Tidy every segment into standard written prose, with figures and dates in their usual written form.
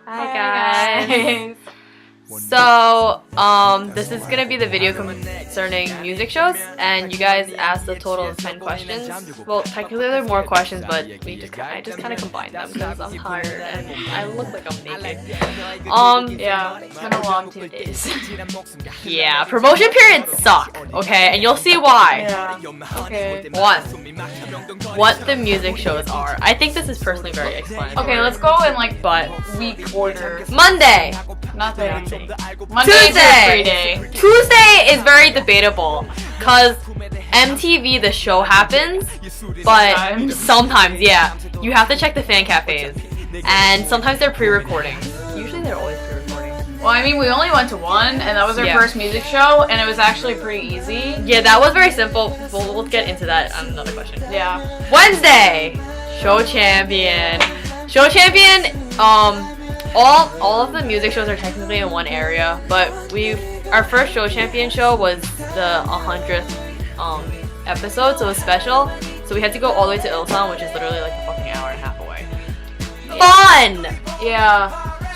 Hi guys. So, this is gonna be the video concerning music shows, and you guys asked a total of 10 questions. Well, technically there are more questions, but I just kind of combined them because I'm tired and I look like I'm naked. Yeah, it's been a long 2 days. Yeah, promotion periods suck, okay, and you'll see why. Yeah. Okay. One, what the music shows are. I think this is personally very explanatory. Okay, let's go in like But week order. Monday. Nothing. Monday is your free day. Tuesday is very debatable because MTV the show happens, but sometimes, yeah, you have to check the fan cafes, and sometimes they're pre-recordings. Usually they're always pre-recordings. Well, I mean, we only went to one, and that was our first music show, and it was actually pretty easy. Yeah, that was very simple. We'll get into that on another question. Yeah. Wednesday, show champion. Show champion. All of the music shows are technically in one area, but our first show champion show was the 100th episode, so it was special. So we had to go all the way to Ilsan, which is literally like a fucking hour and a half away. Fun! Yeah.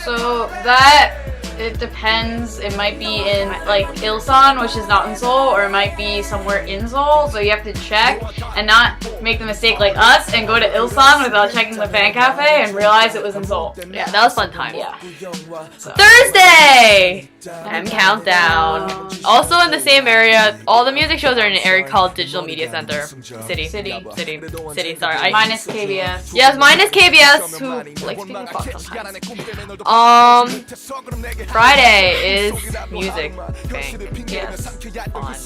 So that, it depends. It might be in like Ilsan, which is not in Seoul, or it might be somewhere in Seoul. So you have to check and not make the mistake like us and go to Ilsan without checking the fan cafe and realize it was in Seoul. Yeah, that was fun time. Yeah. So. Thursday! M Countdown. Also in the same area, all the music shows are in an area called Digital Media Center. City. Sorry. Minus KBS. Yes, minus KBS, who likes speaking Fox sometimes. Friday is Music Bank. Yes. Fun.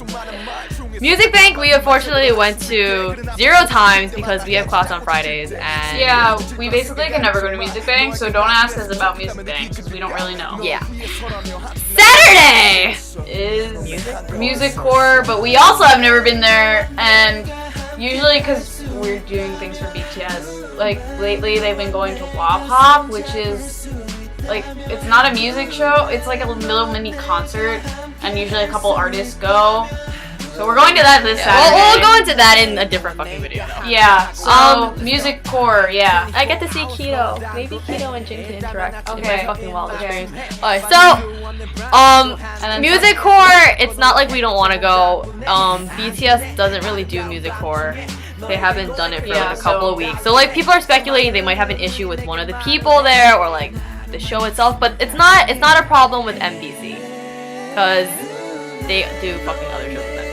Music Bank, we unfortunately went to 0 times because we have class on Fridays, and yeah, we basically can never go to Music Bank, so don't ask us about Music Bank because we don't really know. Yeah. Saturday is Music Core, but we also have never been there, and usually because we're doing things for BTS, like lately they've been going to Wap Hop, which is like, it's not a music show, it's like a little mini concert, and usually a couple artists go. So we're going to that this Saturday. We'll go into that in a different fucking video though. Yeah, so Music Core, yeah. I get to see Keto. Maybe Keto and Jin can interact in my fucking wildest dreams. Alright, so, Music Core, it's not like we don't want to go. BTS doesn't really do Music Core. They haven't done it for like a couple of weeks. So like, people are speculating they might have an issue with one of the people there, or like the show itself, but it's not a problem with MBC. Because they do fucking other shows with MBC.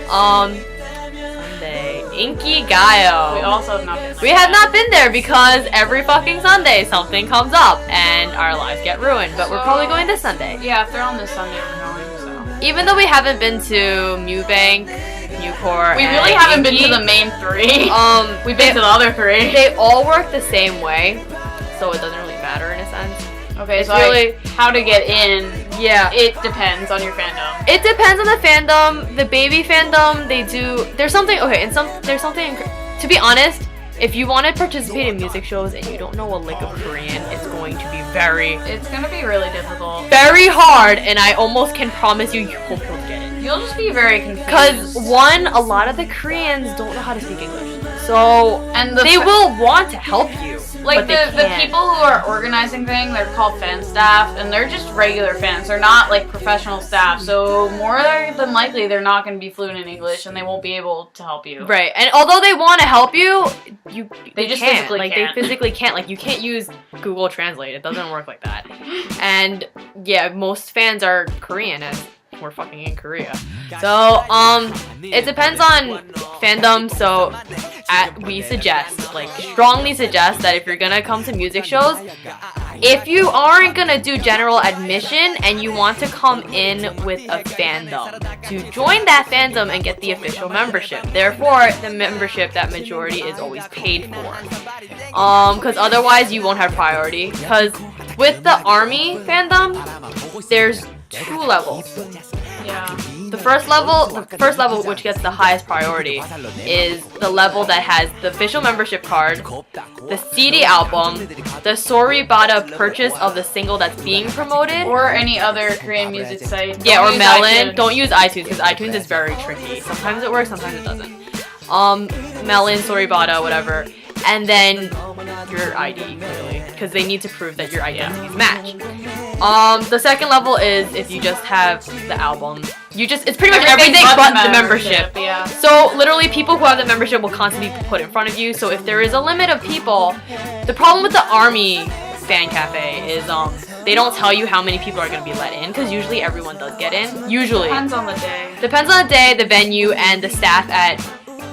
Sunday, Inkigayo. We also have not been there. We have not been there because every fucking Sunday something comes up and our lives get ruined. But we're probably going this Sunday. Yeah, if they're on this Sunday, we're going. So even though we haven't been to Bank, Core, we really haven't been to the main 3. We've been to the other 3. They all work the same way, so it doesn't really matter in a sense. Okay, it's so really how to get in. Yeah, it depends on your fandom. It depends on the fandom. The baby fandom, they do. There's something. Okay, there's something. To be honest, if you want to participate in music shows and you don't know a lick of Korean, it's going to be It's gonna be really difficult. very hard, and I almost can promise you hope you'll get it. You'll just be very confused. Because one, a lot of the Koreans don't know how to speak English, so they will want to help you. Like the people who are organizing things, they're called fan staff, and they're just regular fans. They're not like professional staff, so more than likely they're not going to be fluent in English, and they won't be able to help you. Right, and although they want to help you, they just can't. Physically can't. They physically can't. Like, you can't use Google Translate. It doesn't work like that. And yeah, most fans are Korean, and we're fucking in Korea. So it depends on fandom. So we suggest, like, strongly suggest that if you're gonna come to music shows, if you aren't gonna do general admission and you want to come in with a fandom, to join that fandom and get the official membership. Therefore, the membership, that majority is always paid for. Because otherwise you won't have priority. Because with the ARMY fandom, there's 2 levels. Yeah. The first level, which gets the highest priority, is the level that has the official membership card, the CD album, the Soribata purchase of the single that's being promoted, or any other Korean music site. Yeah, or Melon. Don't use iTunes because iTunes is very tricky. Sometimes it works, sometimes it doesn't. Melon, Soribata, whatever, and then your ID, clearly. because they need to prove that your identities match. The second level is if you just have the album. It's pretty much everything but the membership. Yeah. So literally people who have the membership will constantly be put in front of you. So if there is a limit of people, the problem with the Army fan cafe is they don't tell you how many people are going to be let in, because usually everyone does get in. Usually. Depends on the day. Depends on the day, the venue, and the staff at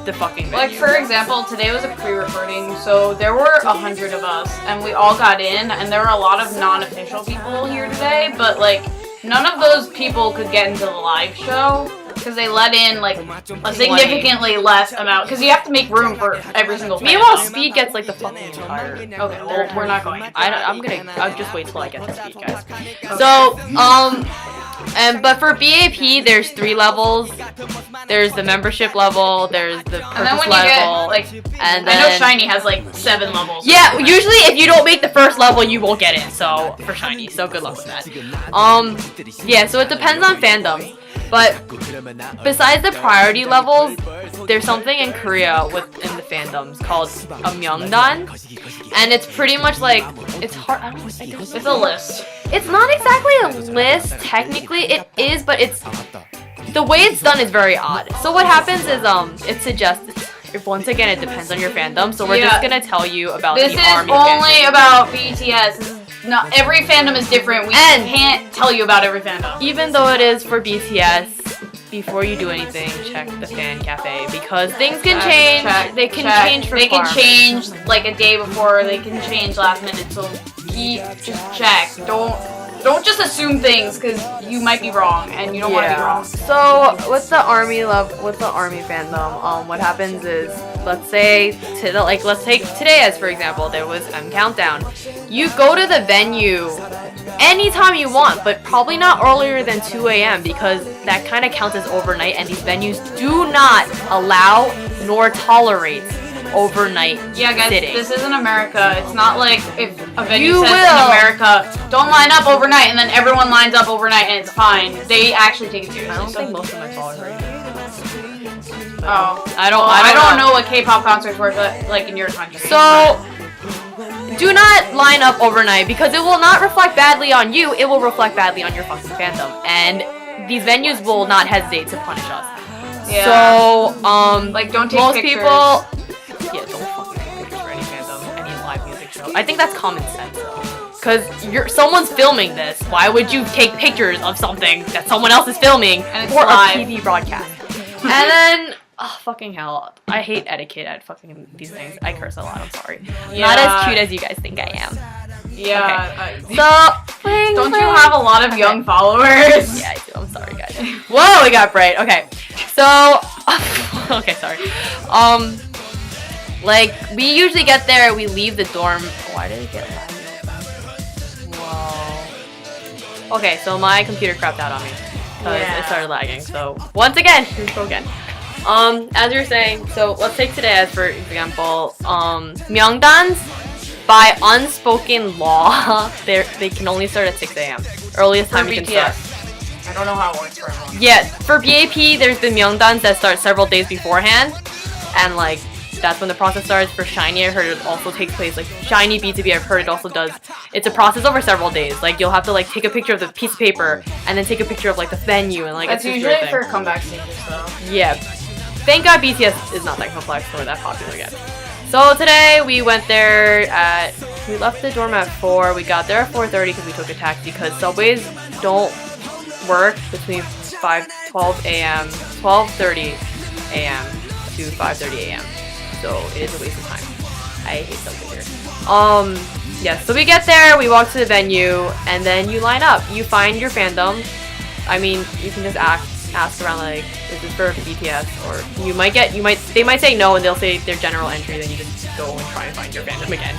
the fucking venue. Like, for example, today was a pre-recording, so there were 100 of us, and we all got in, and there were a lot of non-official people here today, but, like, none of those people could get into the live show, because they let in, like, a significantly less amount, because you have to make room for every single fan. Meanwhile, Speed gets, like, the fucking entire... Okay, well, we're not going. I'll just wait till I get to Speed, guys. Okay. So, but for BAP, there's 3 levels. There's the membership level, there's the purchase level, and then... I know Shiny has, like, 7 levels. Yeah, usually if you don't make the first level, you won't get in, so, for Shiny, so good luck with that. Yeah, so it depends on fandom. But besides the priority levels, there's something in Korea within the fandoms called a Myeongdan, and it's pretty much like, it's hard. It's a list. It's not exactly a list technically. It is, but the way it's done is very odd. So what happens is it suggests. Once again, it depends on your fandom. So we're just gonna tell you about the Army. This is only about BTS. This is not every fandom is different. We can't tell you about every fandom. Even though it is for BTS, before you do anything, check the fan cafe, because things can change. They can change for They can change like a day before. They can change last minute. So just check. Don't just assume things, because you might be wrong, and you don't want to be wrong. So with the Army fandom, what happens is, let's take today as for example, there was Countdown. You go to the venue anytime you want, but probably not earlier than 2 a.m. because that kind of counts as overnight, and these venues do not allow nor tolerate overnight sitting. This isn't America. It's not like if a venue says in America, don't line up overnight, and then everyone lines up overnight and it's fine. They actually take it seriously. I don't think most of my followers are even. I don't know what K-pop concerts work like in your country. So do not line up overnight, because it will not reflect badly on you. It will reflect badly on your fucking fandom, and these venues will not hesitate to punish us. Yeah. So like, don't take most pictures. People. Yeah, don't fucking take pictures for any fandom, any live music show. I think that's common sense, though. Because someone's filming this. Why would you take pictures of something that someone else is filming for a TV broadcast? And then, oh, fucking hell. I hate etiquette at fucking these things. I curse a lot, I'm sorry. Yeah. Not as cute as you guys think I am. Yeah. Okay. Don't you have a lot of young followers? Yeah, I do. I'm sorry, guys. Whoa, we got bright. Okay. So, okay, sorry. Like, we usually get there, we leave the dorm. Why did it get lagging? Whoa. Okay, so my computer crapped out on me. Because it started lagging. So, once again, here we go again. As you were saying, so let's take today as for example, Myeongdans, by unspoken law, they can only start at 6 a.m. Earliest time you can start. I don't know how it works for everyone. Yeah, for BAP, there's the Myeongdans that start several days beforehand, and like, that's when the process starts. For Shiny, I heard it also takes place, like Shiny B2B, I've heard it also does. It's a process over several days. Like, you'll have to like take a picture of the piece of paper and then take a picture of like the venue and like. That's usually for comeback stages, though. Yeah, thank God BTS is not that complex or that popular yet. So today we went there we left the dorm at 4. We got there at 4:30 because we took a taxi, because subways don't work between 12:30 a.m. to 5:30 a.m. So it is a waste of time. I hate subway here. Yeah, so we get there, we walk to the venue, and then you line up. You find your fandom. I mean, you can just ask around, like, is this for BTS? Or they might say no, and they'll say their general entry, then you just go and try and find your fandom again.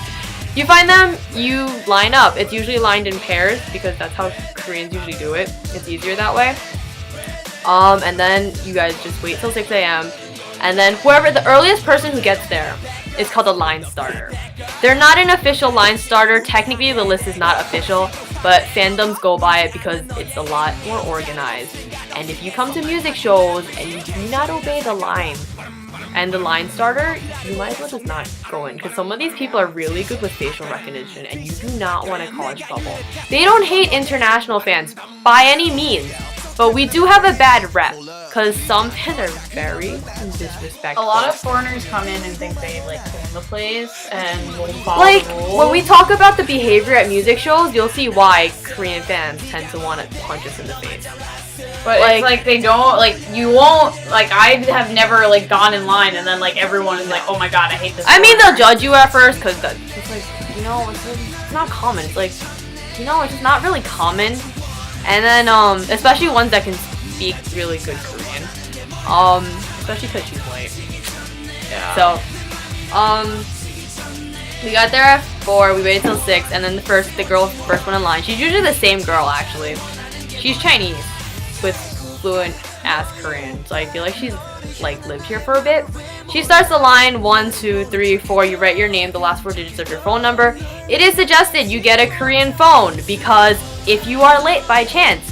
You find them, you line up. It's usually lined in pairs, because that's how Koreans usually do it. It's easier that way. And then you guys just wait till 6 a.m. And then the earliest person who gets there is called a line starter. They're not an official line starter. Technically, the list is not official, but fandoms go by it because it's a lot more organized. And if you come to music shows and you do not obey the line, and the line starter, you might as well just not go in because some of these people are really good with facial recognition and you do not want to cause trouble. They don't hate international fans by any means, but we do have a bad rep because some fans are very disrespectful. A lot of foreigners come in and think they like own the place and will follow like the rules. when we talk about the behavior at music shows, you'll see why Korean fans tend to want to punch us in the face. But it's like they don't, like, you won't, like, I have never, like, gone in line and then, like, everyone is like, oh my god, I hate this. I mean, they'll judge you at first because it's like, you know, it's not common. It's like, you know, it's just not really common. And then, especially ones that can speak really good Korean. Especially because she's white. Yeah. So, we got there at 4, we waited till 6, and then the first one in line, she's usually the same girl, actually. She's Chinese with fluent ass Korean, so I feel like she's like lived here for a bit. She starts the line 1, 2, 3, 4. You write your name, the last 4 digits of your phone number. It is suggested you get a Korean phone because if you are late by chance,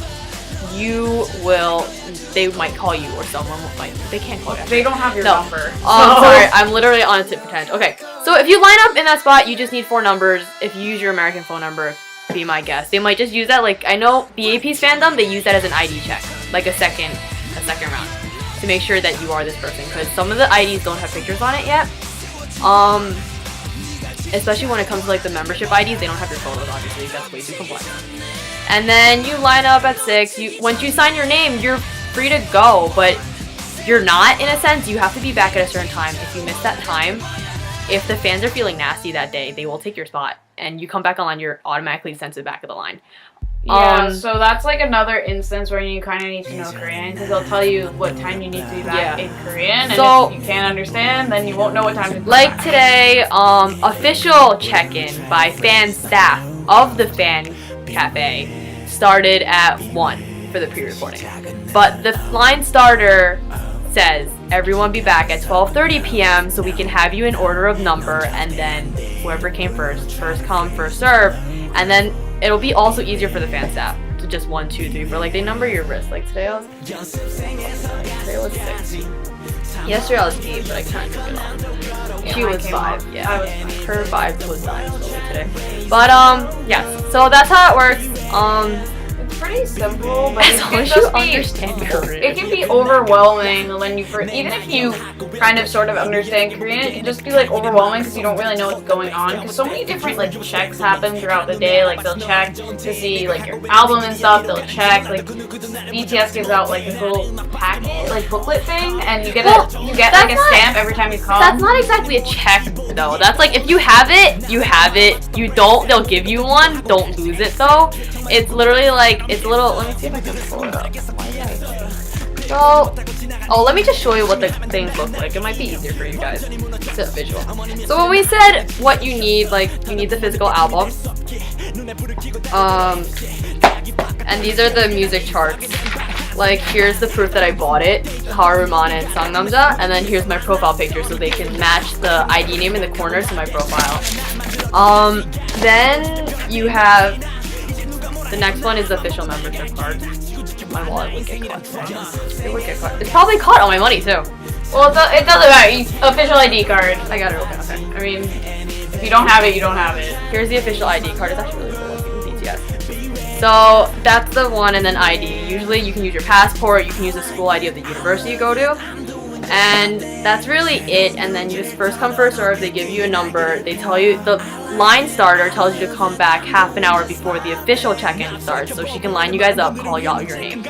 they might call you or someone might. They can't call you. They don't have your number. Sorry, I'm literally on a tip for 10. Okay, so if you line up in that spot, you just need 4 numbers. If you use your American phone number, be my guest. They might just use that, like, I know BAP's Fandom, they use that as an ID check, like a second round, to make sure that you are this person, because some of the IDs don't have pictures on it yet. Especially when it comes to like the membership IDs, they don't have your photos, obviously, that's way too complex. And then you line up at 6, once you sign your name, you're free to go, but you're not, in a sense. You have to be back at a certain time. If you miss that time, if the fans are feeling nasty that day, they will take your spot, and you come back online, you're automatically sent to the back of the line. Yeah, so that's like another instance where you kind of need to know Korean, because they'll tell you what time you need to be back in Korean, and so, if you can't understand, then you won't know what time to be like back. Today, official check-in by fan staff of the fan cafe started at 1 for the pre-recording, but the line starter says everyone be back at 12:30 p.m. so we can have you in order of number, and then whoever came first come, first serve, and then it'll be also easier for the fan staff to just 1, 2, 3, 4. Like they number your wrist. Like today I was 6. Yesterday I was 8, but I kind of took it off. She was 5. Yeah, her 5 was 9 today. But yes. So that's how it works. It's pretty simple, but as long as you understand Korean. It can be overwhelming when even if you kind of sort of understand Korean, it can just be like overwhelming because you don't really know what's going on. Because so many different like checks happen throughout the day. Like they'll check to see like your album and stuff. They'll check like BTS gives out like this little packet, like booklet thing, and you get like a stamp every time you come. That's not exactly a check though. That's like if you have it, you have it. You don't, they'll give you one. Don't lose it though. It's literally like it's a little. Let me see if I can pull it up. So, let me just show you what the things look like. It might be easier for you guys. It's a visual. So when we said what you need, like you need the physical album. And these are the music charts. Like here's the proof that I bought it, Haruman and Sangnamja, and then here's my profile picture so they can match the ID name in the corner to my profile. Then you have the next one is the official membership card. My wallet would get caught. It would get caught. It's probably caught on my money too. Well, it doesn't matter. Official ID card. I got it open. Okay. I mean, if you don't have it, you don't have it. Here's the official ID card. It's actually really cool looking, BTS. So that's the one, and then ID. Usually you can use your passport. You can use the school ID of the university you go to. And that's really it, and then you just first come first serve. They give you a number. They tell you, the line starter tells you to come back half an hour before the official check-in starts so she can line you guys up, call you out your name.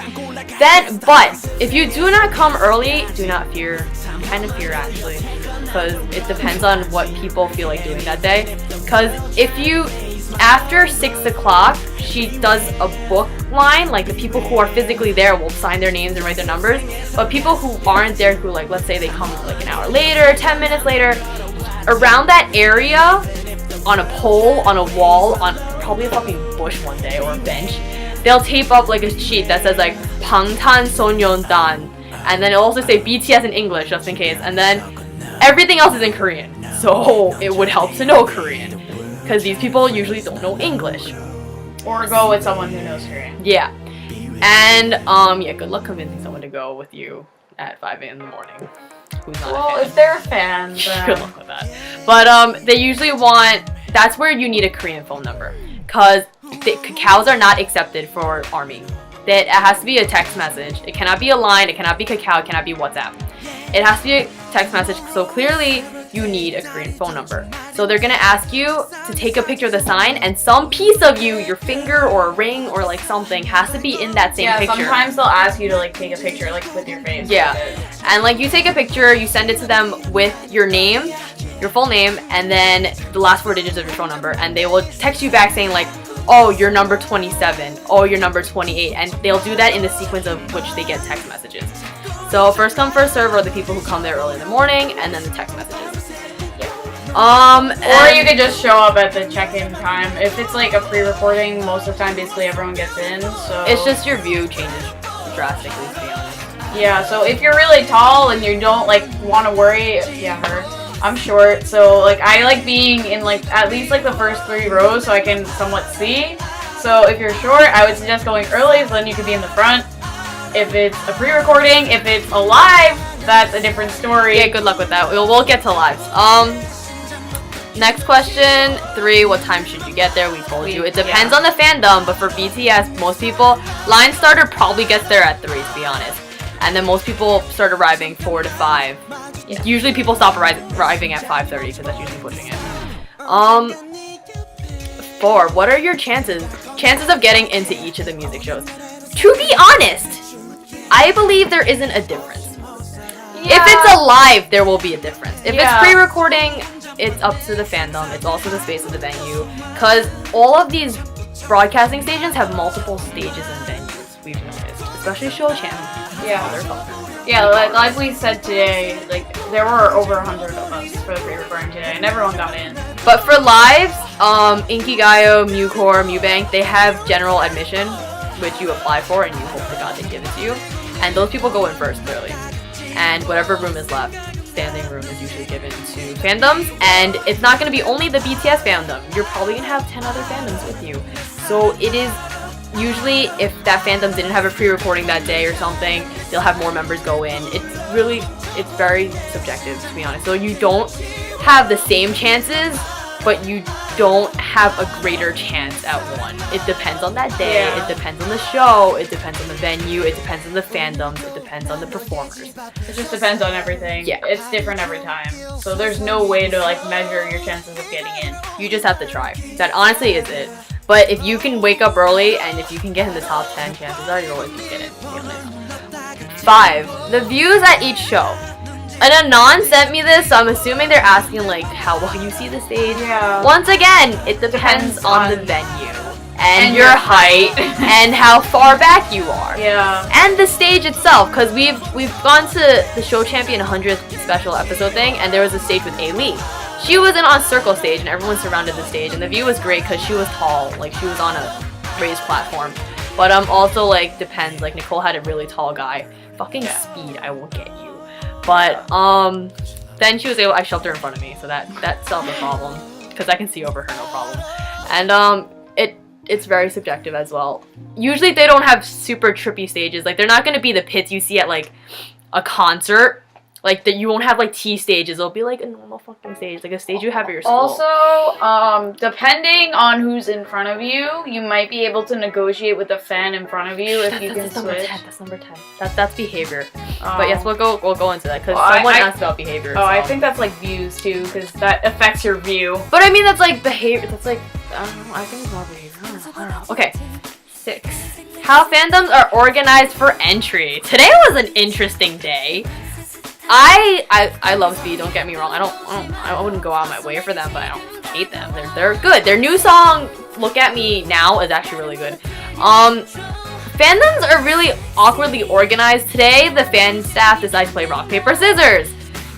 Then, but if you do not come early, do not fear. Kind of fear actually, because it depends on what people feel like doing that day. Because if you, after 6 o'clock, she does a book line, like the people who are physically there will sign their names and write their numbers, but people who aren't there, who like, let's say they come like an hour later, 10 minutes later, around that area, on a pole, on a wall, on probably a fucking bush one day, or a bench, they'll tape up like a sheet that says like Bangtan Sonyeondan, and then it'll also say BTS in English just in case, and then everything else is in Korean, so it would help to know Korean. Because these people usually don't know English. Or go with someone who knows Korean. Yeah. And, yeah, good luck convincing someone to go with you at 5 a.m. in the morning. who's not a Well, fan. if they're a fan, then... Good luck with that. But they usually want, that's where you need a Korean phone number. Because Kakaos are not accepted for Army. It has to be a text message. It cannot be a line, it cannot be Kakao, it cannot be WhatsApp. It has to be a text message, so clearly you need a Korean phone number. So they're gonna ask you to take a picture of the sign, and some piece of you, your finger or a ring or like something, has to be in that same picture. Yeah, sometimes they'll ask you to like take a picture like with your face. Yeah, and like you take a picture, you send it to them with your name, your full name, and then the last 4 digits of your phone number, and they will text you back saying like, oh, you're number 27, oh, you're number 28, and they'll do that in the sequence of which they get text messages. So first come, first serve are the people who come there early in the morning, and then the text messages. Or you could just show up at the check-in time. If it's like a pre-recording, most of the time basically everyone gets in, so... It's just your view changes drastically, to be honest. Yeah, so if you're really tall and you don't like want to worry, I'm short, so like I like being in like at least like the first 3 rows so I can somewhat see. So if you're short, I would suggest going early so then you could be in the front. If it's a pre-recording, if it's a live, that's a different story. Yeah, good luck with that. We'll get to lives. Next question 3, what time should you get there? We told you. It depends on the fandom, but for BTS, most people, line starter probably gets there at 3, to be honest. And then most people start arriving 4 to 5. Yeah. Usually people stop arriving at 5:30 because that's usually pushing it. 4, what are your chances of getting into each of the music shows? To be honest, I believe there isn't a difference. Yeah. If it's a live, there will be a difference. If it's pre-recording, it's up to the fandom. It's also the space of the venue. Because all of these broadcasting stations have multiple stages and venues, we've noticed. Especially Show Channel. Yeah, like we said today, like there were over 100 of us for the pre-recording today, and everyone got in. But for lives, Inkigayo, Mucor, Mubank, they have general admission, which you apply for, and you hope to God they give it to you. And those people go in first, clearly. And whatever room is left, standing room is usually given to fandoms. And it's not going to be only the BTS fandom. You're probably going to have 10 other fandoms with you. So it is... Usually, if that fandom didn't have a pre-recording that day or something, they'll have more members go in. It's very subjective, to be honest. So you don't have the same chances, but you don't have a greater chance at one. It depends on that day, it depends on the show, it depends on the venue, it depends on the fandoms, it depends on the performers. It just depends on everything. Yeah. It's different every time. So there's no way to like measure your chances of getting in. You just have to try. That honestly is it. But if you can wake up early and if you can get in the top 10, chances are you're always going to get in. 5. The views at each show. An Anon sent me this, so I'm assuming they're asking like how well you see the stage. Yeah. Once again, it depends on the venue and your height and how far back you are. Yeah. And the stage itself, because we've gone to the Show Champion 100th special episode thing, and there was a stage with A-Lee. She was on circle stage, and everyone surrounded the stage, and the view was great because she was tall, like she was on a raised platform. But also like depends, like Nicole had a really tall guy. Fucking Speed, I will get you. But then she was able, I shoved her in front of me, so that solved the problem because I can see over her, no problem. And it's very subjective as well. Usually they don't have super trippy stages. Like they're not gonna be the pits you see at like a concert. Like that, you won't have like T stages. It'll be like a normal fucking stage, like a stage you have at your school. Also, depending on who's in front of you, you might be able to negotiate with the fan in front of you if you can switch. That's number 10. That's behavior. But yes, we'll go into that because someone asked about behavior. Oh, so. I think that's like views too, because that affects your view. But I mean, that's like behavior. That's like I don't know. I think it's more behavior. I don't know. Okay, 6. How fandoms are organized for entry. Today was an interesting day. I love Speed, don't get me wrong. I wouldn't go out of my way for them, but I don't hate them. They're good. Their new song, Look At Me Now, is actually really good. Fandoms are really awkwardly organized. Today, the fan staff decides to play rock, paper, scissors.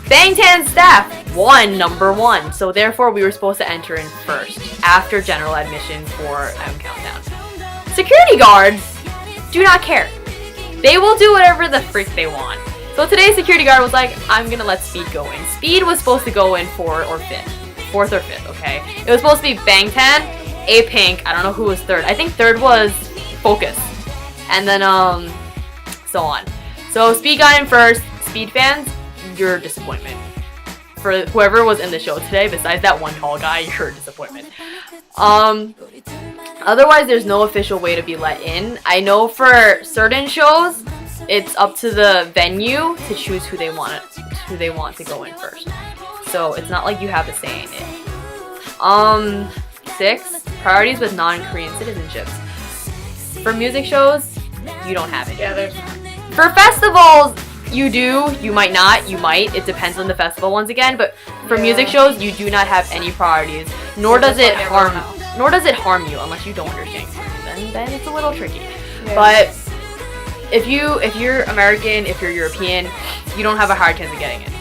Bangtan staff won number 1, so therefore we were supposed to enter in first after general admission for M Countdown. Security guards do not care. They will do whatever the freak they want. So today's security guard was like, I'm gonna let Speed go in. Speed was supposed to go in 4th or 5th, okay? It was supposed to be Bangtan, A-Pink, I don't know who was 3rd. I think 3rd was Focus. And then, so on. So Speed got in first. Speed fans, your disappointment. For whoever was in the show today, besides that one tall guy, you're a disappointment. Otherwise, there's no official way to be let in. I know for certain shows, it's up to the venue to choose who they want to go in first. So it's not like you have a say in it. 6, priorities with non-Korean citizenships. For music shows, you don't have it. Yeah, there's. For festivals, you do, you might not, you might. It depends on the festival once again, but for music shows, you do not have any priorities, nor does it harm you unless you don't understand Korean. Then it's a little tricky. Yeah. But if you're American, if you're European, you don't have a hard chance of getting in.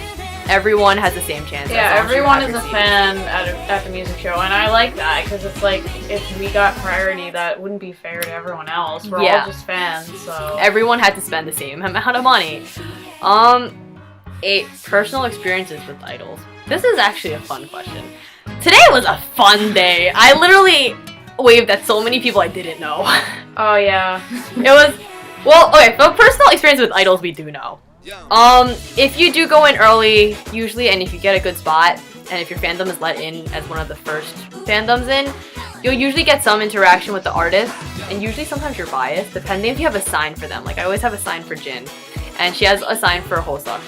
Everyone has the same chance. Yeah, everyone is a fan at the music show, and I like that because it's like if we got priority, that wouldn't be fair to everyone else. We're all just fans, so everyone had to spend the same amount of money. 8, personal experiences with idols. This is actually a fun question. Today was a fun day. I literally waved at so many people I didn't know. Oh yeah. It was okay. For personal experience with idols, we do know. If you do go in early, usually, and if you get a good spot, and if your fandom is let in as one of the first fandoms in, you'll usually get some interaction with the artist, and usually sometimes you're biased, depending if you have a sign for them. Like, I always have a sign for Jin, and she has a sign for Hoseok.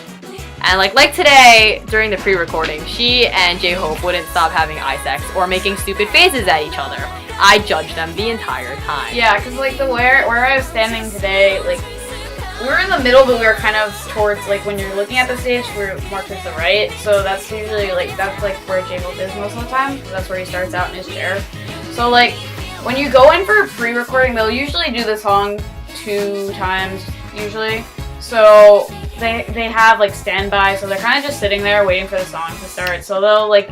And like today, during the pre-recording, she and J-Hope wouldn't stop having eye sex or making stupid faces at each other. I judged them the entire time. Yeah, because like where I was standing today, like, we were in the middle, but we were kind of towards, like, when you're looking at the stage, we're more towards the right. So that's usually, that's where J-Hope is most of the time. That's where he starts out in his chair. So, like, when you go in for pre-recording, they'll usually do the song 2 times, usually. So they have, like, standby. So they're kind of just sitting there waiting for the song to start. So they'll, like,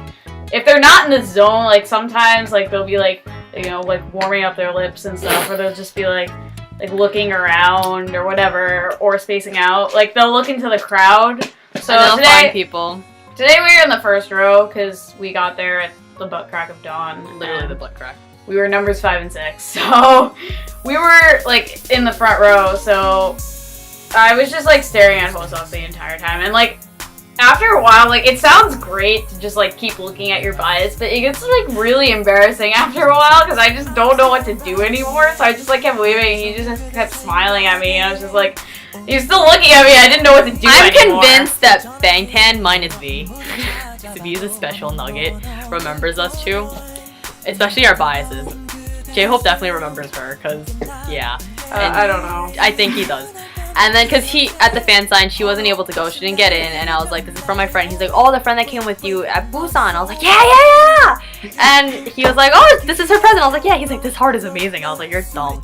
if they're not in the zone, like, sometimes, like, they'll be, like, you know, like, warming up their lips and stuff. Or they'll just be, like looking around or whatever, or spacing out. Like, they'll look into the crowd. So and they'll find people. Today we were in the first row because we got there at the butt crack of dawn. Literally the butt crack. We were numbers 5 and 6, so we were like in the front row. So I was just like staring at Hoseok the entire time, and like after a while, like, it sounds great to just like keep looking at your bias, but it gets like really embarrassing after a while because I just don't know what to do anymore. So I just like kept waving. He just kept smiling at me, and I was just like, he's still looking at me. I didn't know what to do anymore. Convinced that Bangtan minus V, V is a special nugget, remembers us too, especially our biases. J-Hope definitely remembers her because yeah. I don't know. I think he does. And then, because at the fan sign, she wasn't able to go. She didn't get in. And I was like, this is from my friend. He's like, oh, the friend that came with you at Busan. I was like, yeah. And he was like, oh, this is her present. I was like, yeah. He's like, this heart is amazing. I was like, you're dumb.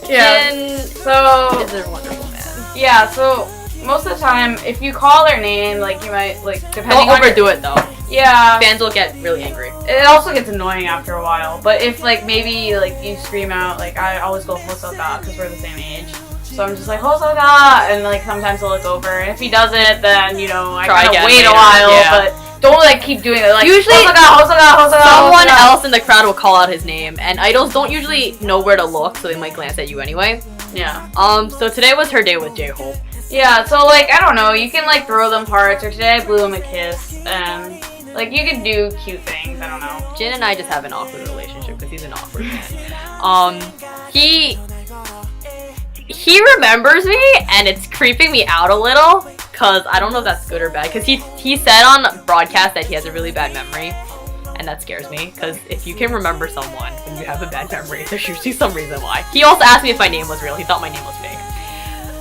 Yeah. Jin so is a wonderful man. Yeah, so most of the time, if you call their name, like, you might, like, depending Don't overdo it, though. Yeah. Fans will get really angry. It also gets annoying after a while. But if, like, maybe, like, you scream out, like, I always go Hosoka because we're the same age. So I'm just like, Hosoka! And, like, sometimes he'll look over. And if he doesn't, then, you know, I kind of wait a while. Yeah. But don't, like, keep doing it. Like, usually, Hosoka! Someone else in the crowd will call out his name. And idols don't usually know where to look, so they might glance at you anyway. Yeah. So today was her day with J-Hope. Yeah, so, like, I don't know. You can, like, throw them hearts. Or today I blew him a kiss. And, like, you can do cute things. I don't know. Jin and I just have an awkward relationship because he's an awkward man. He remembers me, and it's creeping me out a little, because I don't know if that's good or bad, because he said on broadcast that he has a really bad memory, and that scares me, because if you can remember someone when you have a bad memory, there's usually some reason why. He also asked me if my name was real. He thought my name was fake.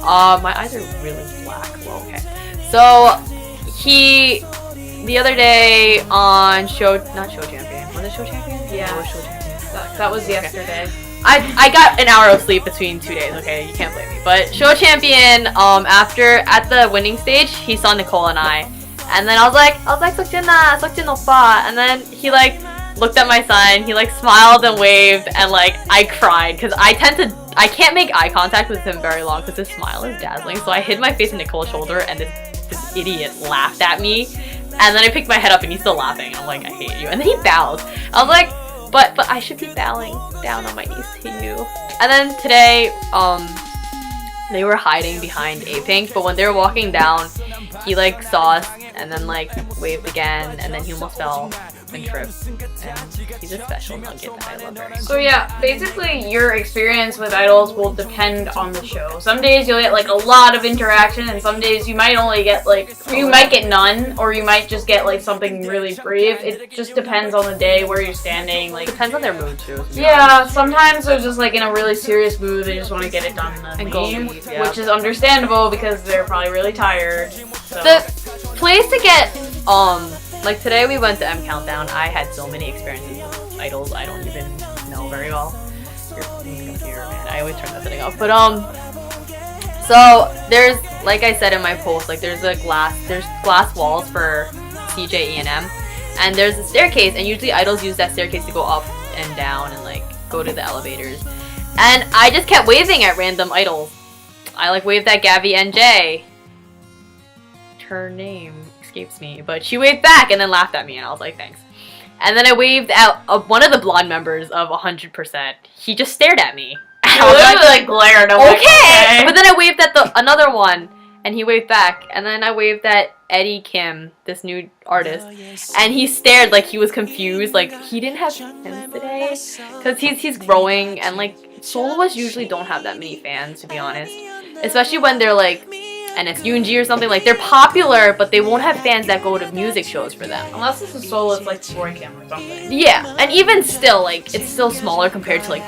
My eyes are really black. Well, okay. So, the other day on not Show Champion. Was it Show Champion? Yeah. It was Show Champion. That was yesterday. I got an hour of sleep between 2 days, okay? You can't blame me. But Show Champion, at the winning stage, he saw Nicole and I. And then I was like, Sokjin oppa. And then he, like, looked at my sign, he, like, smiled and waved, and, like, I cried. Because I can't make eye contact with him very long because his smile is dazzling. So I hid my face in Nicole's shoulder, and this idiot laughed at me. And then I picked my head up, and he's still laughing. I'm like, I hate you. And then he bows. I was like, but I should be bowing down on my knees to you. And then today, they were hiding behind A-Pink, but when they were walking down, he like saw us and then like waved again, and then he almost fell and tripped. And he's a special nugget that I love very much. So yeah, basically your experience with idols will depend on the show. Some days you'll get like a lot of interaction, and some days you might only get like, you might get none, or you might just get like something really brief. It just depends on the day, where you're standing. Like, Depends on their mood too. yeah, sometimes they're just like in a really serious mood. They just want to get it done And go leave, leave, yeah. which is understandable because they're probably really tired. So. The place to get, like today we went to M Countdown. I had so many experiences with idols I don't even know very well. Your computer, man. I always turn that thing off. But so there's, like I said in my post, like there's glass walls for CJ E&M, and there's a staircase, and usually idols use that staircase to go up and down and like go to the elevators. And I just kept waving at random idols. I like waved at Gabby NJ. Her name escapes me, but she waved back and then laughed at me, and I was like, thanks. And then I waved at one of the blonde members of 100%. He just stared at me. I literally like glared. I'm like, okay. But then I waved at the another one, and he waved back. And then I waved at Eddie Kim, this new artist, and he stared like he was confused. Like he didn't have fans today, because he's growing, and like soloists usually don't have that many fans, to be honest. Especially when they're like NSUNG or something, like they're popular, but they won't have fans that go to music shows for them. Unless it's a soloist like Boy Kim or something. Yeah, and even still, like it's still smaller compared to like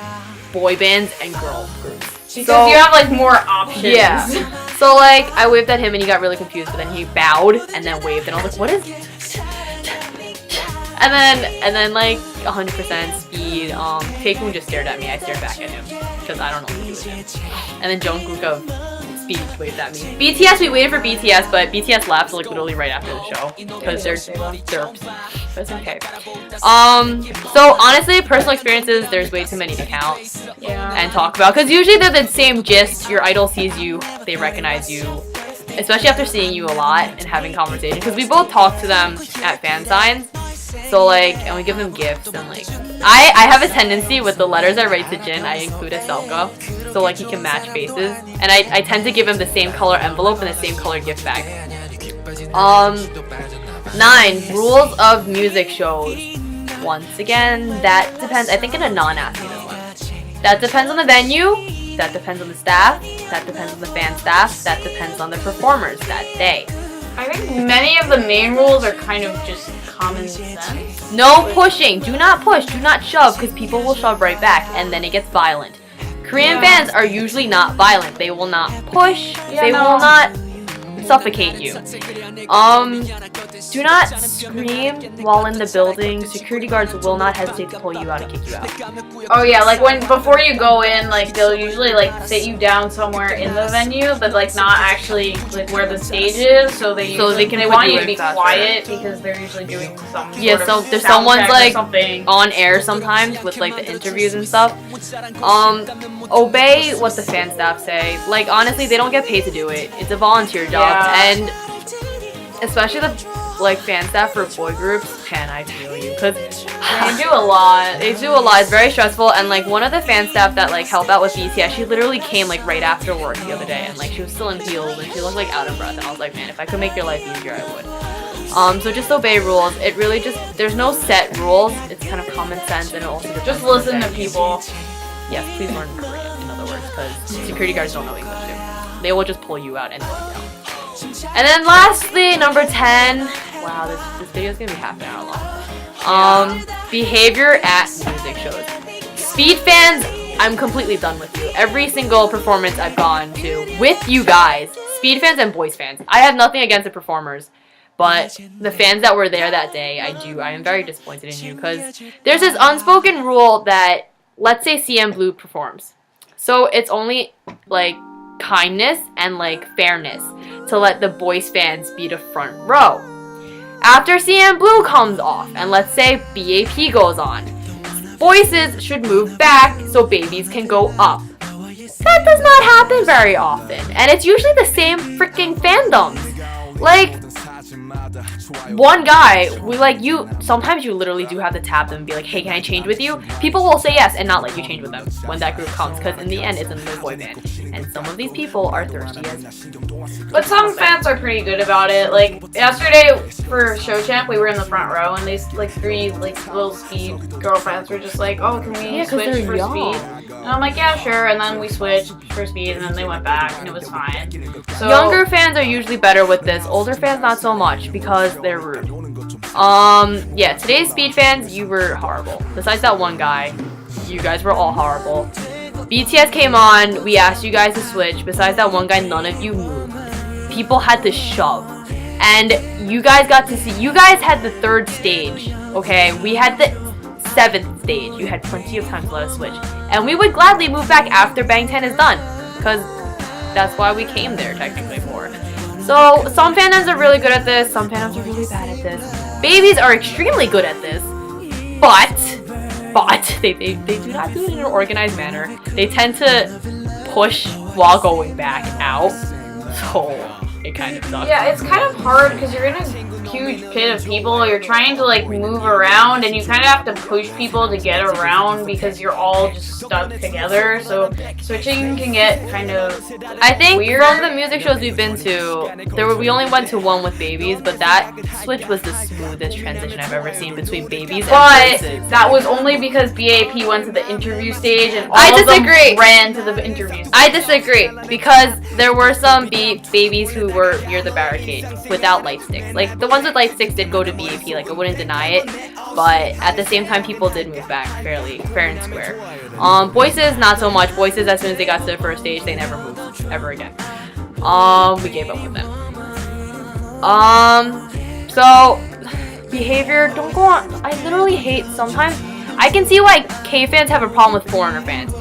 boy bands and girl groups. Because you have like more options. Yeah. So like I waved at him and he got really confused, but then he bowed and then waved, and I was like, what is? And then like 100% speed. Taekwoon just stared at me. I stared back at him because I don't know what to do with him. And then Jungkook of Speed waved at me. BTS, we waited for BTS, but BTS left like literally right after the show because they're derps. But it's okay. So honestly, personal experiences, there's way too many to count and talk about, because usually they're the same gist. Your idol sees you, they recognize you, especially after seeing you a lot and having conversation, because we both talk to them at fan signs. So like, and we give them gifts, and like, I have a tendency with the letters I write to Jin, I include a Selka, so like he can match faces, and I tend to give him the same color envelope and the same color gift bag. 9, rules of music shows. Once again, that depends. I think in a non-ask me this one. That depends on the venue, that depends on the staff, that depends on the fan staff, that depends on the performers that day. I think many of the main rules are kind of just common sense. No pushing. Do not push. Do not shove, because people will shove right back, and then it gets violent. Korean fans are usually not violent. They will not push. They will not suffocate you. Do not scream while in the building. Security guards will not hesitate to pull you out and kick you out. Oh yeah, like before you go in, like they'll usually like sit you down somewhere in the venue, but like not actually like where the stage is, so they want you to be quiet because they're usually doing some sort of there's someone's like something on air sometimes with like the interviews and stuff. Obey what the fan staff say. Like honestly, they don't get paid to do it. It's a volunteer job, and especially the like fan staff for boy groups, man, I feel you, because they do a lot. They do a lot. It's very stressful. And like one of the fan staff that like help out with BTS, she literally came like right after work the other day, and like she was still in heels and she looked like out of breath, and I was like, man, if I could make your life easier, I would. So just obey rules. It really just, there's no set rules. It's kind of common sense, and it also just listen to people. Yes, please learn Korean, in other words, because security guards don't know English too. They will just pull you out and throw you down. And then lastly, number 10. Wow, this video is gonna be half an hour long. Behavior at music shows. Speed fans, I'm completely done with you. Every single performance I've gone to with you guys, Speed fans and boys fans. I have nothing against the performers, but the fans that were there that day, I am very disappointed in you, because there's this unspoken rule that, let's say CM Blue performs. So it's only like kindness and like fairness to let the boys fans be the front row. After CM Blue comes off, and let's say BAP goes on, voices should move back so babies can go up. That does not happen very often, and it's usually the same freaking fandoms. Like, one guy, sometimes you literally do have to tap them and be like, hey, can I change with you? People will say yes and not let you change with them when that group comes, because in the end, it's another boy band. And some of these people are thirsty as... But some fans are pretty good about it. Like, yesterday for Show Champ, we were in the front row, and these, like, three, like, little speed girlfriends were just like, oh, can we switch for young. speed? And I'm like, yeah, sure. And then we switched for speed, and then they went back, and it was fine. So younger fans are usually better with this. Older fans, not so much, because they're rude. Yeah, today's speed fans, you were horrible. Besides that one guy, you guys were all horrible. BTS came on, we asked you guys to switch. Besides that one guy, none of you moved. People had to shove. And you guys got to see, you guys had the 3rd stage, okay? We had the 7th stage. You had plenty of time to let us switch. And we would gladly move back after Bang 10 is done, because that's why we came there, technically, for. So, some fandoms are really good at this, some fandoms are really bad at this. Babies are extremely good at this, but they do not do it in an organized manner. They tend to push while going back out, so it kind of sucks. Yeah, it's kind of hard because you're in a huge pit of people. You're trying to like move around, and you kind of have to push people to get around because you're all just stuck together. So switching can get kind of I think weird. From the music shows we've been to, we only went to one with babies, but that switch was the smoothest transition I've ever seen between babies and voices. That was only because BAP went to the interview stage and all I of them disagree. ran to the interview stage. I disagree, because there were some babies who were near the barricade without light sticks. Like, the ones with light sticks did go to BAP, like, I wouldn't deny it, but at the same time, people did move back fairly fair and square. Voices, not so much. Voices, as soon as they got to the 1st stage, they never moved, ever again. We gave up with them. So, behavior, don't go on, I literally hate, sometimes, I can see why K-fans have a problem with foreigner fans.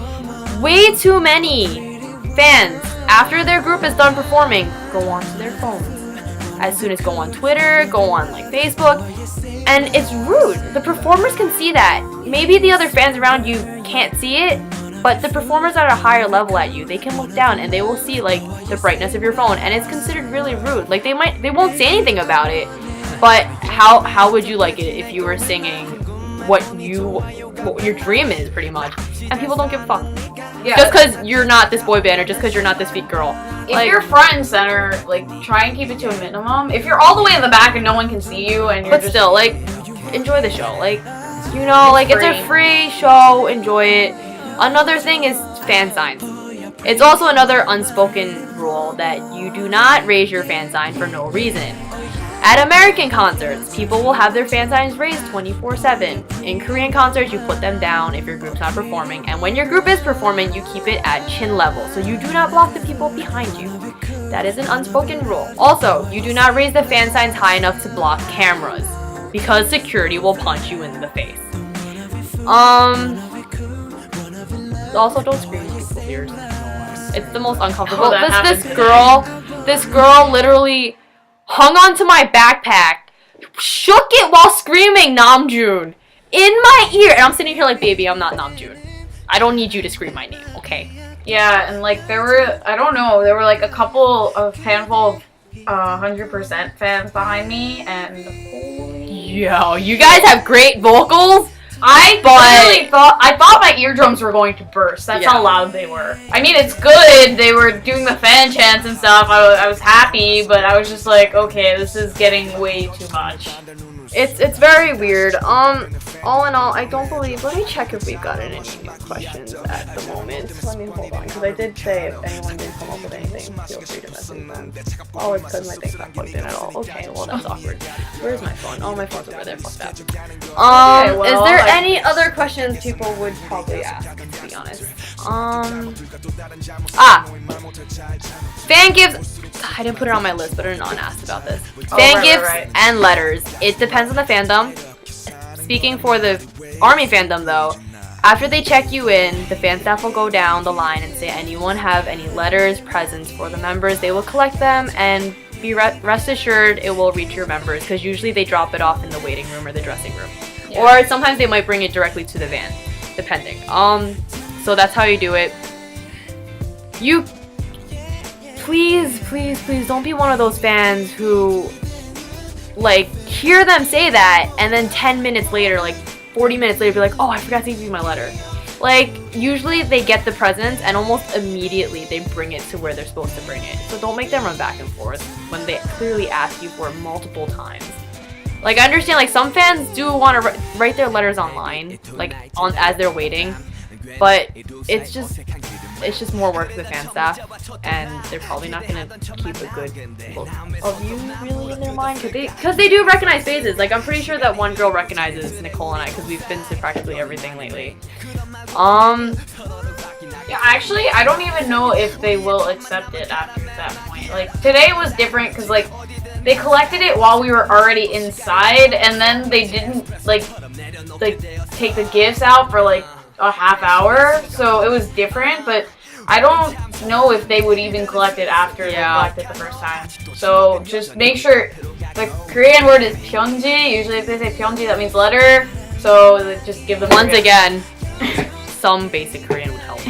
Way too many fans, after their group is done performing, go onto their phones. As soon as go on Twitter, go on like Facebook, and it's rude. The performers can see that. Maybe the other fans around you can't see it, but the performers at a higher level at you, they can look down and they will see like the brightness of your phone, and it's considered really rude. Like they won't say anything about it, but how would you like it if you were singing what your dream is, pretty much, and people don't give a fuck? Yeah. Just because you're not this boy band, or just because you're not this feet girl. If you're front and center, like, try and keep it to a minimum. If you're all the way in the back and no one can see you, and you're but still, like, enjoy the show. Like, you know, it's a free show. Enjoy it. Another thing is fan signs. It's also another unspoken rule that you do not raise your fan sign for no reason. At American concerts, people will have their fan signs raised 24/7. In Korean concerts, you put them down if your group's not performing, and when your group is performing, you keep it at chin level, so you do not block the people behind you. That is an unspoken rule. Also, you do not raise the fan signs high enough to block cameras, because security will punch you in the face. Also, don't scream in people's ears. It's the most uncomfortable. This girl literally hung onto my backpack, shook it while screaming Namjoon in my ear, and I'm sitting here like, baby, I'm not Namjoon. I don't need you to scream my name, okay? Yeah, and like there were like a handful of 100% fans behind me, and yo, you guys have great vocals. I thought my eardrums were going to burst. That's how loud they were. I mean, it's good. They were doing the fan chants and stuff. I was happy, but I was just like, okay, this is getting way too much. It's very weird. All in all, I don't believe. Let me check if we've gotten any new questions at the moment. Let me hold on, because I did say if anyone did come up with anything, feel free to message them. Oh, it's because my thing's not plugged in at all. Okay, well that's awkward. Where's my phone? Oh, my phone's over there. Fuck that. Okay, well, is there any other questions people would probably ask? To be honest. Fan gifts. I didn't put it on my list, but Anon asked about this. Fan gifts and letters. It depends on the fandom. Speaking for the ARMY fandom, though, after they check you in, the fan staff will go down the line and say, anyone have any letters, presents for the members? They will collect them, and be rest assured it will reach your members, because usually they drop it off in the waiting room or the dressing room. Yeah. Or sometimes they might bring it directly to the van, depending. So that's how you do it. You please don't be one of those fans who like hear them say that, and then 10 minutes later, like 40 minutes later, be like, oh, I forgot to give you my letter. Like, usually they get the presents and almost immediately they bring it to where they're supposed to bring it. So don't make them run back and forth when they clearly ask you for it multiple times. Like, I understand, like, some fans do want to write their letters online, like, as they're waiting. But it's just more work for the fan staff, and they're probably not going to keep a good look of you really in their mind, because they do recognize faces. Like, I'm pretty sure that one girl recognizes Nicole and I, because we've been to practically everything lately. Yeah, actually, I don't even know if they will accept it after that point. Like, today was different, because, like, they collected it while we were already inside, and then they didn't, like take the gifts out for, like, a half hour, so it was different, but I don't know if they would even collect it after they collected the first time. So just make sure, the Korean word is pyeongji. Usually if they say pyeongji, that means letter, so just give them once again, some basic Korean would help.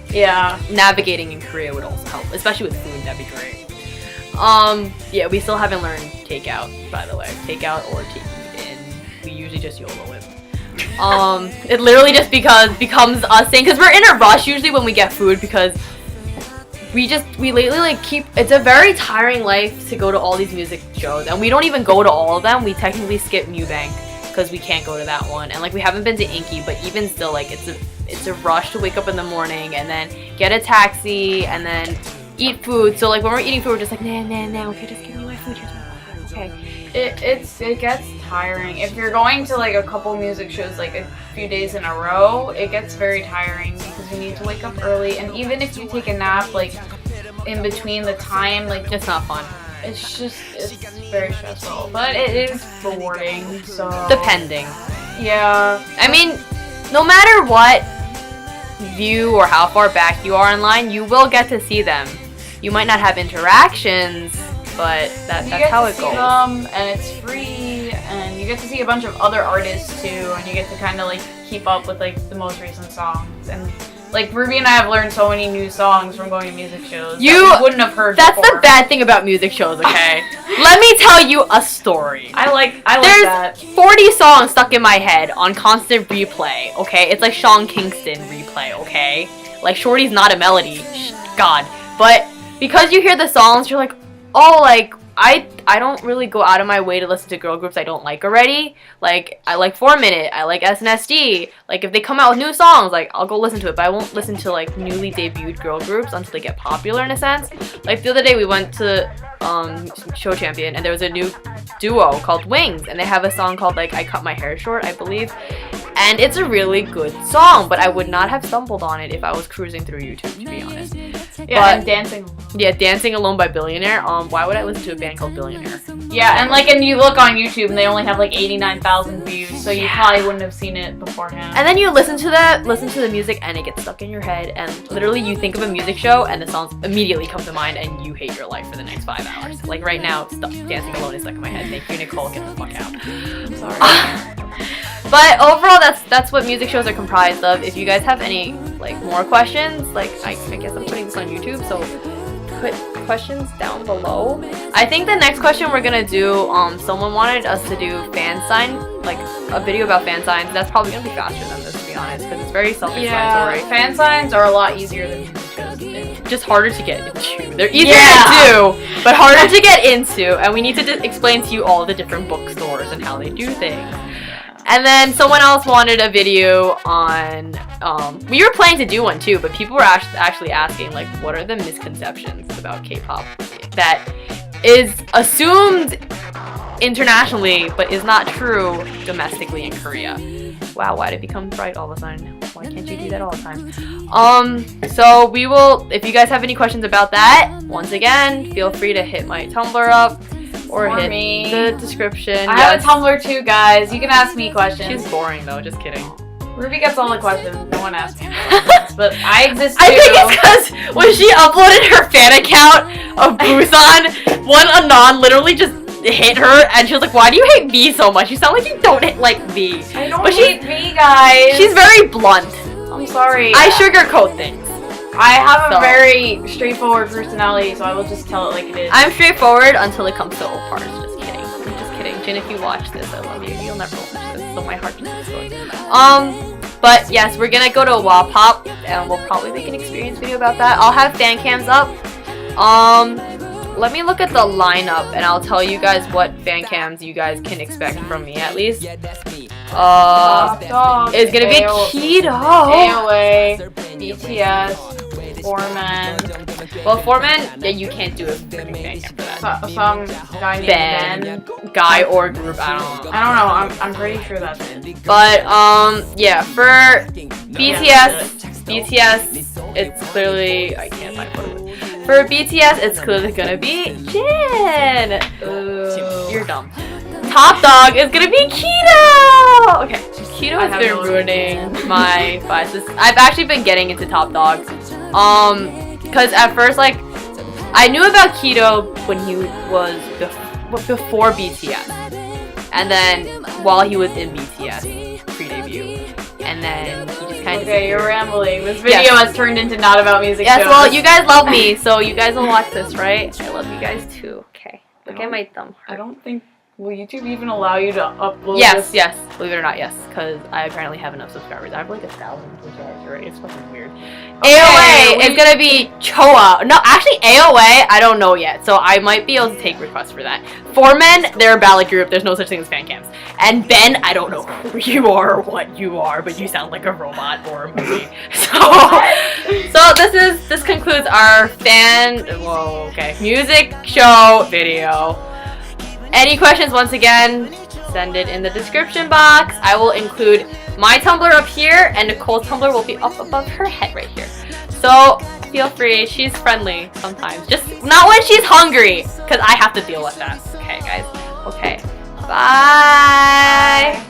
Yeah. Navigating in Korea would also help, especially with food, that'd be great. Yeah, we still haven't learned takeout, by the way. Takeout or take food in. We usually just YOLO it. It literally just becomes us saying, because we're in a rush usually when we get food, because we lately like it's a very tiring life to go to all these music shows, and we don't even go to all of them. We technically skip Mubank because we can't go to that one, and like we haven't been to Inky, but even still, like it's a rush to wake up in the morning and then get a taxi and then eat food. So like when we're eating food, we're just like, nah, okay, just give me my food, here's my food, okay. It gets tiring. If you're going to like a couple music shows like a few days in a row, it gets very tiring because you need to wake up early, and even if you take a nap like in between the time, like it's not fun. It's very stressful, but it is rewarding, so depending. Yeah. I mean, no matter what view or how far back you are in line, you will get to see them. You might not have interactions, but that's how it goes. Them, and it's free, and you get to see a bunch of other artists too, and you get to kind of like keep up with like the most recent songs. And like Ruby and I have learned so many new songs from going to music shows you that we wouldn't have heard That's before. the bad thing about music shows, okay? Let me tell you a story. I like There's that. 40 songs stuck in my head on constant replay, okay? It's like Sean Kingston replay, okay? Like Shorty's not a melody, God. But because you hear the songs, you're like, oh, like, I don't really go out of my way to listen to girl groups I don't like already. Like, I like 4 Minute, I like SNSD. Like, if they come out with new songs, like, I'll go listen to it, but I won't listen to, like, newly debuted girl groups until they get popular, in a sense. Like, the other day we went to Show Champion, and there was a new duo called Wings, and they have a song called, like, I Cut My Hair Short, I believe. And it's a really good song, but I would not have stumbled on it if I was cruising through YouTube, to be honest. Yeah, and Dancing Alone. Yeah, Dancing Alone by Billionaire. Why would I listen to a band called Billionaire? Yeah, and you look on YouTube and they only have like 89,000 views, so you probably wouldn't have seen it beforehand. And then you listen to the music, and it gets stuck in your head, and literally you think of a music show, and the songs immediately come to mind, and you hate your life for the next 5 hours. Like right now, Dancing Alone is stuck in my head. Thank you, Nicole. Get the fuck out. I'm sorry. But overall, that's what music shows are comprised of. If you guys have any like more questions, like I guess I'm putting this on YouTube, so put questions down below. I think the next question we're gonna do, someone wanted us to do fan sign, like a video about fan signs. That's probably gonna be faster than this, to be honest, because it's very self-explanatory. Yeah, fan signs are a lot easier than music shows. Just harder to get into. They're easier to do, but harder to get into, and we need to explain to you all the different bookstores and how they do things. And then someone else wanted a video on, we were planning to do one too, but people were actually asking, like, what are the misconceptions about K-pop that is assumed internationally, but is not true domestically in Korea? Wow, why did it become bright all of a sudden? Why can't you do that all the time? So we will, if you guys have any questions about that, once again, feel free to hit my Tumblr up. Or hit me. The description. I have a Tumblr too, guys. You can ask me questions. She's boring though, just kidding. Ruby gets all the questions. No one asks me any questions. But I exist too. I think it's because when she uploaded her fan account of Busan, one Anon literally just hit her, and she was like, why do you hate V so much? You sound like you don't like V. I don't hate V, guys. She's very blunt. I'm sorry. I sugarcoat things. I have a very straightforward personality, so I will just tell it like it is. I'm straightforward until it comes to Opars. Just kidding. I'm just kidding. Jin, if you watch this, I love you. You'll never watch this, so my heart just explodes. But yes, we're gonna go to Wapop, and we'll probably make an experience video about that. I'll have fan cams up. Let me look at the lineup, and I'll tell you guys what fan cams you guys can expect from me, at least. It's gonna be Keto, AOA, BTS, 4Men. Well, 4Men, yeah, you can't do a fan cam for that. Some guy named Ben. Guy or group, I don't know. I'm pretty sure that's it. But yeah, for BTS, it's clearly, I can't find what it is. For BTS, it's clearly gonna be Jin. Ooh, you're dumb. Top dog is gonna be Keto. Okay, Keto has been ruining my biases. I've actually been getting into top dogs. Because at first, like, I knew about Keto when he was before BTS, and then while he was in BTS pre-debut, and then he just kind of. Okay, you're rambling. This video has turned into not about music. Yes, shows. well, you guys love me, so you guys will watch this, right? I love you guys too. Okay, look at my thumb. I don't think. Will YouTube even allow you to upload Yes, this? yes. Believe it or not, yes. Because I apparently have enough subscribers. I have like 1,000 subscribers already. It's fucking weird. AOA is gonna be Choa. No, actually AOA, I don't know yet. So I might be able to take requests for that. 4Men, they're a ballad group. There's no such thing as fan cams. And Ben, I don't know who you are or what you are, but you sound like a robot or a movie. So this concludes our music show video. Any questions, once again, send it in the description box. I will include my Tumblr up here, and Nicole's Tumblr will be up above her head right here. So feel free. She's friendly sometimes. Just not when she's hungry, because I have to deal with that. Okay, guys. Okay. Bye.